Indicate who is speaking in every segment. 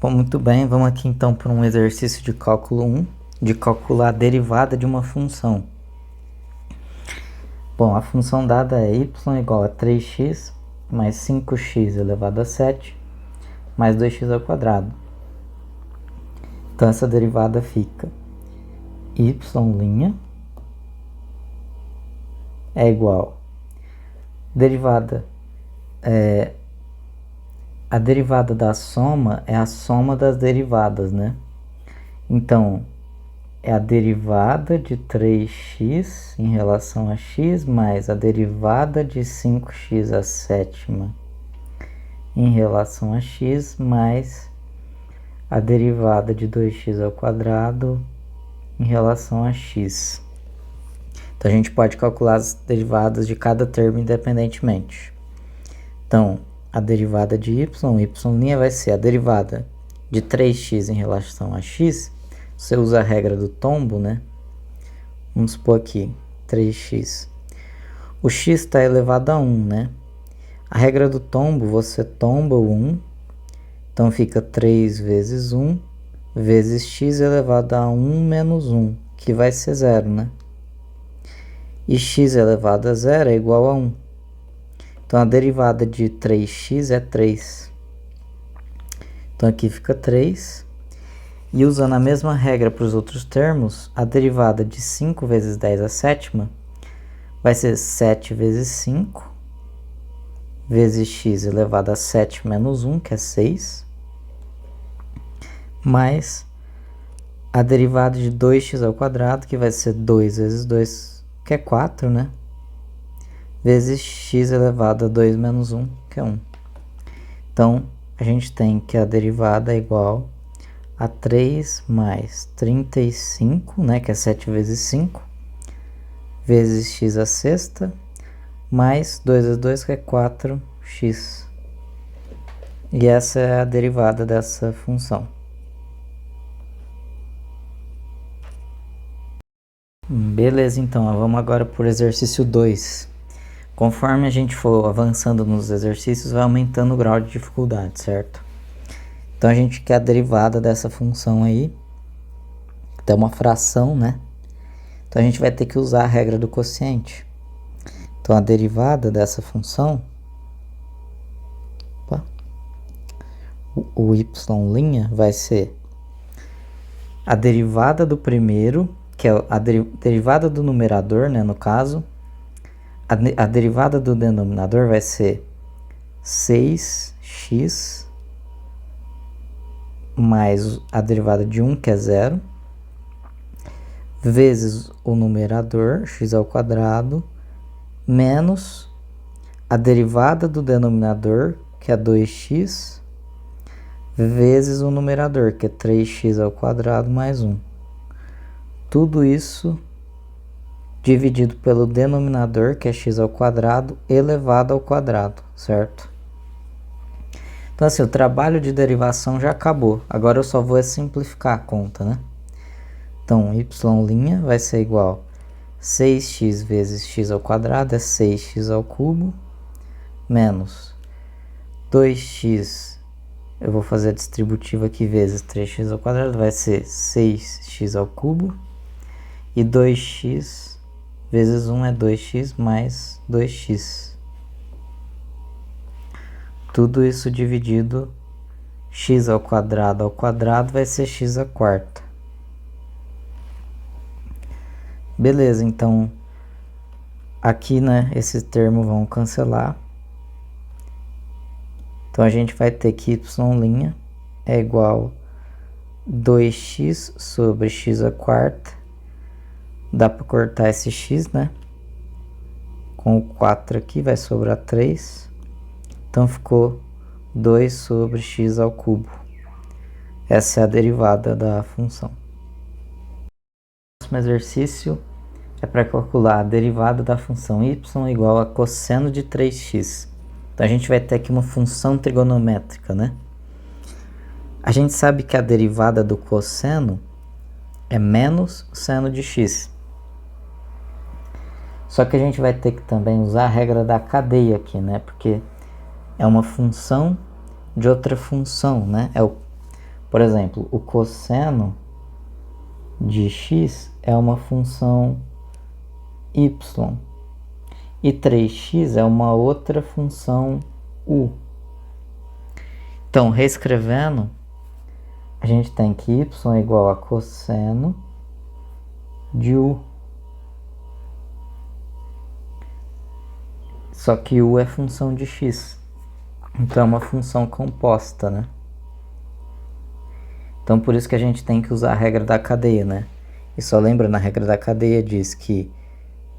Speaker 1: Bom, muito bem, vamos aqui então para um exercício de cálculo 1, de calcular a derivada de uma função. Bom, a função dada é y igual a 3x mais 5x elevado a 7 mais 2x ao quadrado. Então essa derivada fica y' é igual a derivada da soma é a soma das derivadas, né? Então, é a derivada de 3x em relação a x mais a derivada de 5x à sétima em relação a x mais a derivada de 2x ao quadrado em relação a x. Então, a gente pode calcular as derivadas de cada termo independentemente. Então, a derivada de y' vai ser a derivada de 3x em relação a x. Você usa a regra do tombo, né? Vamos supor aqui, 3x. O x está elevado a 1, né? A regra do tombo, você tomba o 1. Então, fica 3 vezes 1 vezes x elevado a 1 menos 1, que vai ser 0, né? E x elevado a 0 é igual a 1. Então, a derivada de 3x é 3. Então, aqui fica 3. E usando a mesma regra para os outros termos, a derivada de 5 vezes 10 à sétima vai ser 7 vezes 5 vezes x elevado a 7 menos 1, que é 6, mais a derivada de 2x ao quadrado, que vai ser 2 vezes 2, que é 4, né? Vezes x elevado a 2 menos 1, que é 1. Então, a gente tem que a derivada é igual a 3 mais 35, né, que é 7 vezes 5, vezes x à sexta, mais 2 vezes 2, que é 4x. E essa é a derivada dessa função. Beleza, então, vamos agora para o exercício 2. Conforme a gente for avançando nos exercícios, vai aumentando o grau de dificuldade, certo? Então, a gente quer a derivada dessa função aí, que é uma fração, né? Então, a gente vai ter que usar a regra do quociente. Então, a derivada dessa função, o y' vai ser a derivada do primeiro, que é a derivada do numerador, né, no caso. A derivada do denominador vai ser 6x mais a derivada de 1, que é 0, vezes o numerador, x ao quadrado, menos a derivada do denominador, que é 2x, vezes o numerador, que é 3x ao quadrado mais 1. Tudo isso dividido pelo denominador, que é x ao quadrado, elevado ao quadrado, certo? Então, assim, o trabalho de derivação já acabou. Agora eu só vou simplificar a conta, né? Então, y' vai ser igual a 6x vezes x ao quadrado, é 6x ao cubo, menos 2x, eu vou fazer a distributiva aqui, vezes 3x ao quadrado, vai ser 6x ao cubo, e 2x vezes 1 é 2x mais 2x. Tudo isso dividido, x ao quadrado vai ser x à quarta. Beleza, então, aqui, né, esses termos vão cancelar. Então, a gente vai ter que y' é igual a 2x sobre x à quarta. Dá para cortar esse x, né? Com o 4 aqui vai sobrar 3. Então, ficou 2 sobre x ao cubo. Essa é a derivada da função. O próximo exercício é para calcular a derivada da função y igual a cosseno de 3x. Então, a gente vai ter aqui uma função trigonométrica, né? A gente sabe que a derivada do cosseno é menos seno de x. Só que a gente vai ter que também usar a regra da cadeia aqui, né? Porque é uma função de outra função, né? Por exemplo, o cosseno de x é uma função y e 3x é uma outra função u. Então, reescrevendo, a gente tem que y é igual a cosseno de u. Só que u é função de x. Então, é uma função composta, né? Então, por isso que a gente tem que usar a regra da cadeia, né? E só lembra, na regra da cadeia diz que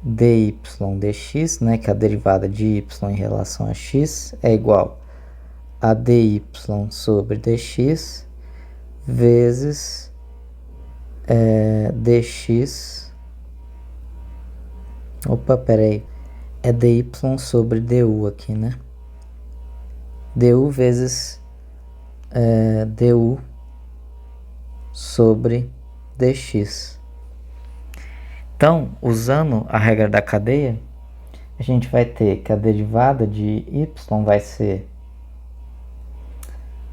Speaker 1: dy dx, né, que é a derivada de y em relação a x, é igual a dy sobre dx vezes dx. Opa, peraí. É dy sobre du aqui, né? Du vezes du sobre dx. Então, usando a regra da cadeia, a gente vai ter que a derivada de y vai ser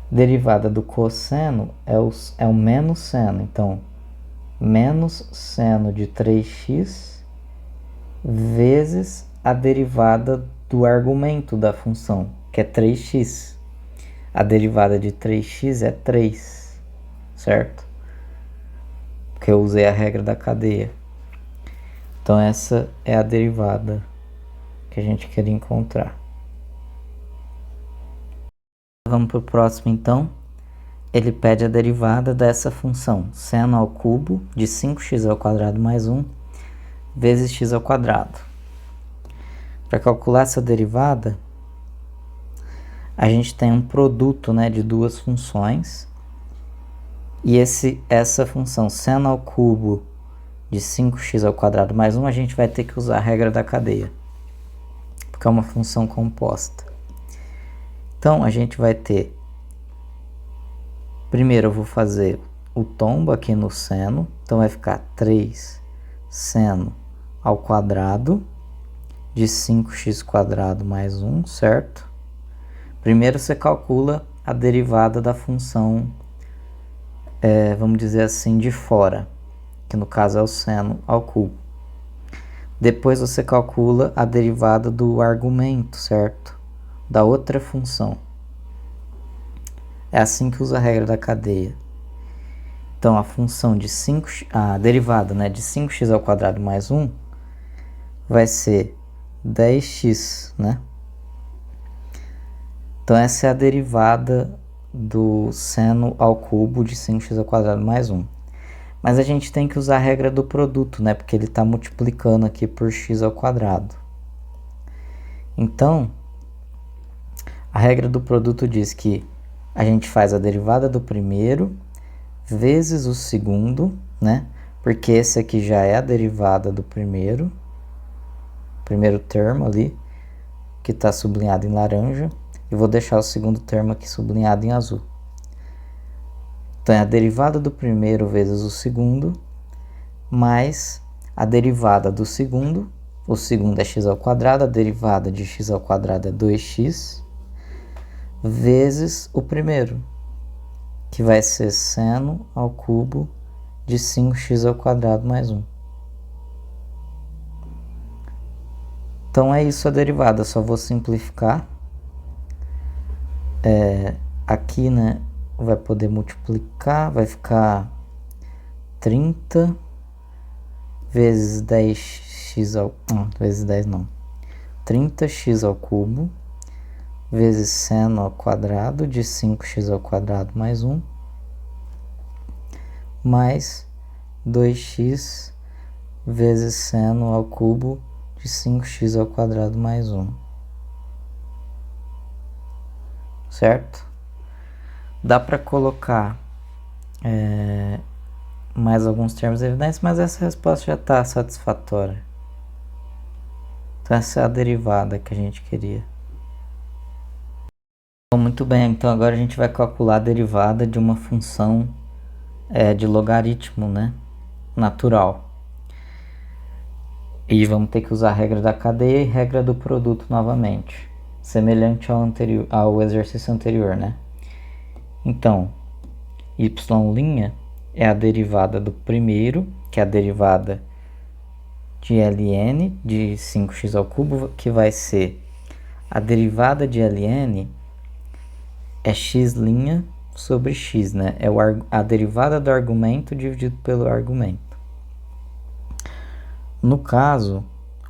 Speaker 1: derivada do cosseno é o menos seno. Então, menos seno de 3x vezes a derivada do argumento da função, que é 3x. A derivada de 3x é 3, certo? Porque eu usei a regra da cadeia. Então, essa é a derivada que a gente queria encontrar. Vamos para o próximo, então. Ele pede a derivada dessa função, seno ao cubo de 5x ao quadrado mais 1 vezes x ao quadrado. Para calcular essa derivada, a gente tem um produto, né, de duas funções. E essa função seno ao cubo de 5x ao quadrado mais 1, a gente vai ter que usar a regra da cadeia, porque é uma função composta. Então, a gente vai ter... Primeiro eu vou fazer o tombo aqui no seno. Então, vai ficar 3 seno ao quadrado de 5x quadrado mais 1, certo? Primeiro você calcula a derivada da função, vamos dizer assim, de fora, que no caso é o seno ao cubo. Depois você calcula a derivada do argumento, certo? Da outra função. É assim que usa a regra da cadeia. Então, a função de 5, a derivada, né, de 5x ao quadrado mais 1 vai ser 10x, né? Então, essa é a derivada do seno ao cubo de 5x ao quadrado mais 1. Mas a gente tem que usar a regra do produto, né? Porque ele está multiplicando aqui por x ao quadrado. Então, a regra do produto diz que a gente faz a derivada do primeiro vezes o segundo, né? Porque esse aqui já é a derivada do primeiro termo ali, que está sublinhado em laranja. E vou deixar o segundo termo aqui sublinhado em azul. Então, é a derivada do primeiro vezes o segundo, mais a derivada do segundo. O segundo é x ao quadrado, a derivada de x ao quadrado é 2x, vezes o primeiro, que vai ser seno ao cubo de 5x ao quadrado mais 1. Então, é isso a derivada, só vou simplificar. Aqui, né, vai poder multiplicar, vai ficar 30 vezes 10x ao... Não, vezes 10 não. 30x ao cubo vezes seno ao quadrado de 5x ao quadrado mais 1 mais 2x vezes seno ao cubo de 5x ao quadrado mais 1. Certo? Dá para colocar mais alguns termos evidentes, mas essa resposta já está satisfatória. Então, essa é a derivada que a gente queria. Bom, muito bem, então agora a gente vai calcular a derivada de uma função de logaritmo, né, natural. E vamos ter que usar a regra da cadeia e regra do produto novamente, semelhante ao exercício anterior, né? Então, y' é a derivada do primeiro, que é a derivada de ln de 5x ao cubo, que vai ser a derivada de ln é x' sobre x, né? É a derivada do argumento dividido pelo argumento. No caso,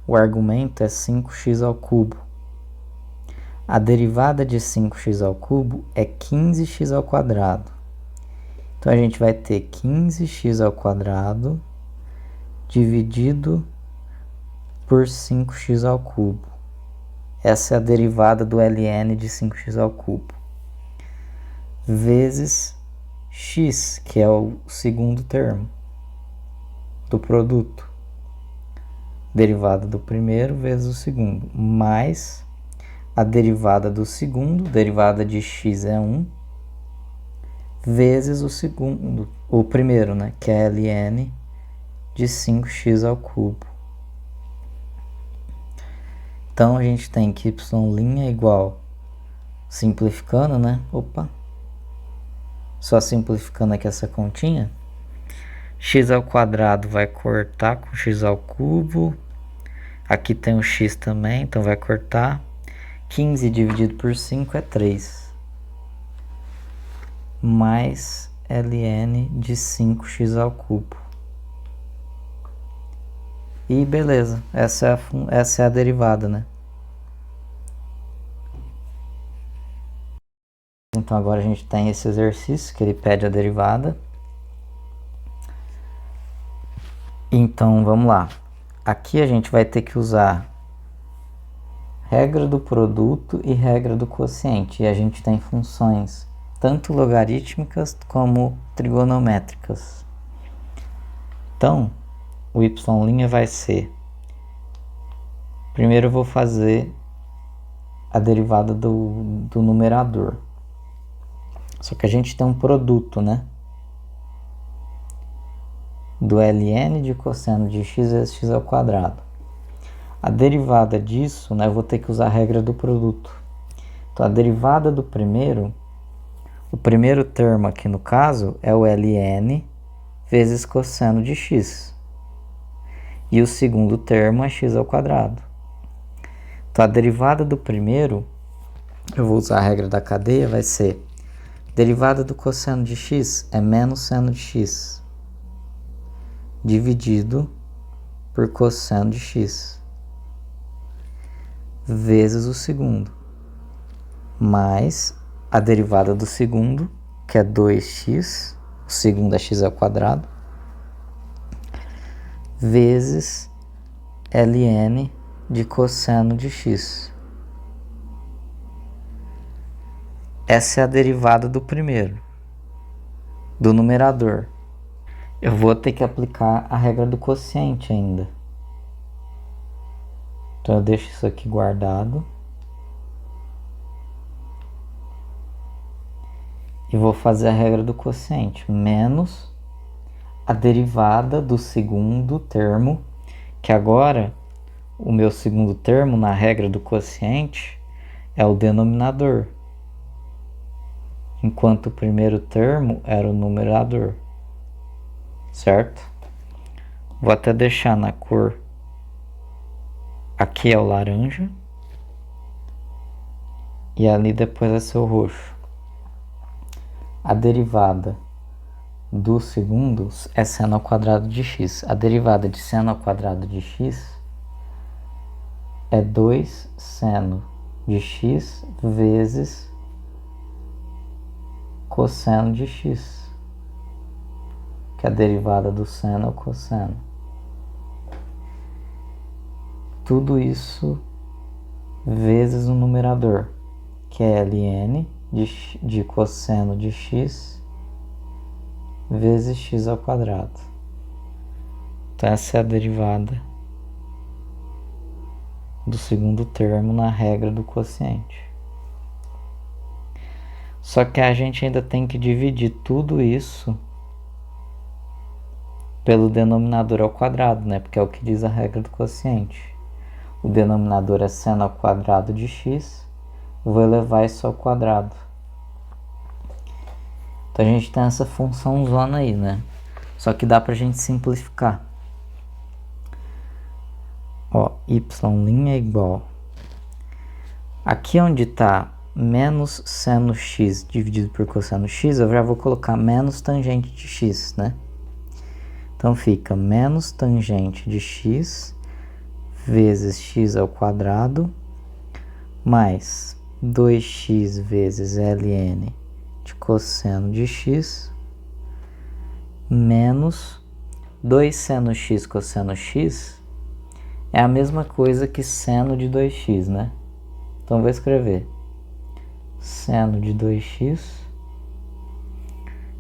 Speaker 1: o argumento é 5x ao cubo. A derivada de 5x ao cubo é 15x ao quadrado. Então, a gente vai ter 15x ao quadrado dividido por 5x ao cubo. Essa é a derivada do ln de 5x ao cubo. Vezes x, que é o segundo termo do produto. Derivada do primeiro vezes o segundo, mais a derivada do segundo, derivada de x é 1, vezes o segundo, o primeiro, né, que é ln de 5x ao cubo. Então, a gente tem que y' é igual, simplificando, né? Só simplificando aqui essa continha. X ao quadrado vai cortar com x ao cubo. Aqui tem o x também, então vai cortar. 15 dividido por 5 é 3. Mais ln de 5x ao cubo. E beleza, essa é a derivada, né? Então agora a gente tem esse exercício que ele pede a derivada. Então vamos lá. Aqui a gente vai ter que usar regra do produto e regra do quociente. E a gente tem funções tanto logarítmicas como trigonométricas. Então, o y' vai ser... Primeiro eu vou fazer a derivada do numerador. Só que a gente tem um produto, né? Do ln de cosseno de x vezes x ao quadrado. A derivada disso, né, eu vou ter que usar a regra do produto. Então, a derivada do primeiro, o primeiro termo aqui no caso é o ln vezes cosseno de x. E o segundo termo é x ao quadrado. Então, a derivada do primeiro, eu vou usar a regra da cadeia, vai ser derivada do cosseno de x é menos seno de x dividido por cosseno de x vezes o segundo, mais a derivada do segundo, que é 2x, o segundo é x ao quadrado, vezes ln de cosseno de x. Essa é a derivada do primeiro, do numerador. Eu vou ter que aplicar a regra do quociente ainda. Então eu deixo isso aqui guardado. E vou fazer a regra do quociente, menos a derivada do segundo termo, que agora o meu segundo termo na regra do quociente é o denominador, enquanto o primeiro termo era o numerador, certo? Vou até deixar na cor, aqui é o laranja, e ali depois vai ser o roxo. A derivada do segundo é seno ao quadrado de x. A derivada de seno ao quadrado de x é 2 seno de x vezes cosseno de x, que é a derivada do seno ao cosseno. Tudo isso vezes o numerador, que é ln de cosseno de x vezes x ao quadrado. Então essa é a derivada do segundo termo na regra do quociente. Só que a gente ainda tem que dividir tudo isso pelo denominador ao quadrado, né? Porque é o que diz a regra do quociente. O denominador é seno ao quadrado de x. Vou elevar isso ao quadrado. Então a gente tem essa função zona aí, né? Só que dá pra gente simplificar. Ó, y' é igual. Aqui onde está menos seno x dividido por cosseno x, eu já vou colocar menos tangente de x, né? Então fica menos tangente de x vezes x ao quadrado mais 2x vezes ln de cosseno de x menos 2 seno x cosseno x é a mesma coisa que seno de 2x, né? Então vou escrever seno de 2x,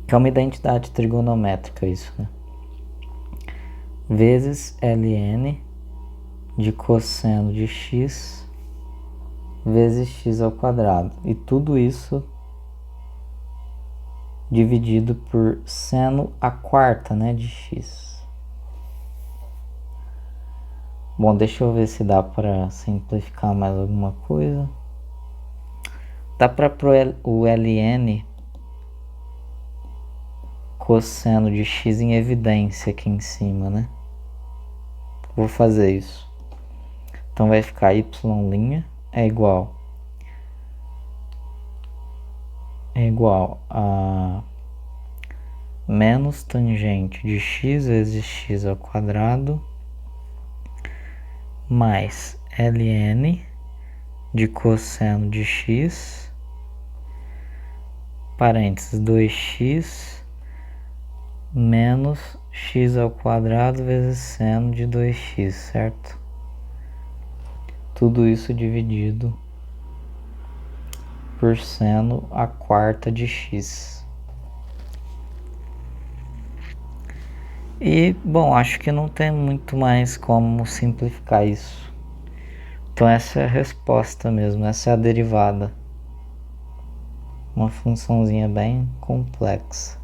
Speaker 1: que é uma identidade trigonométrica isso, né? Vezes ln de cosseno de x vezes x ao quadrado. E tudo isso dividido por seno a quarta, né, de x. Bom, deixa eu ver se dá para simplificar mais alguma coisa. Dá para pôr o ln cosseno de x em evidência aqui em cima, né? Vou fazer isso. Então vai ficar y' é igual a menos tangente de x vezes x ao quadrado mais ln de cosseno de x, parênteses 2x menos x ao quadrado vezes seno de 2x, certo? Tudo isso dividido por seno a quarta de x. E, bom, acho que não tem muito mais como simplificar isso. Então essa é a resposta mesmo, essa é a derivada. Uma funçãozinha bem complexa.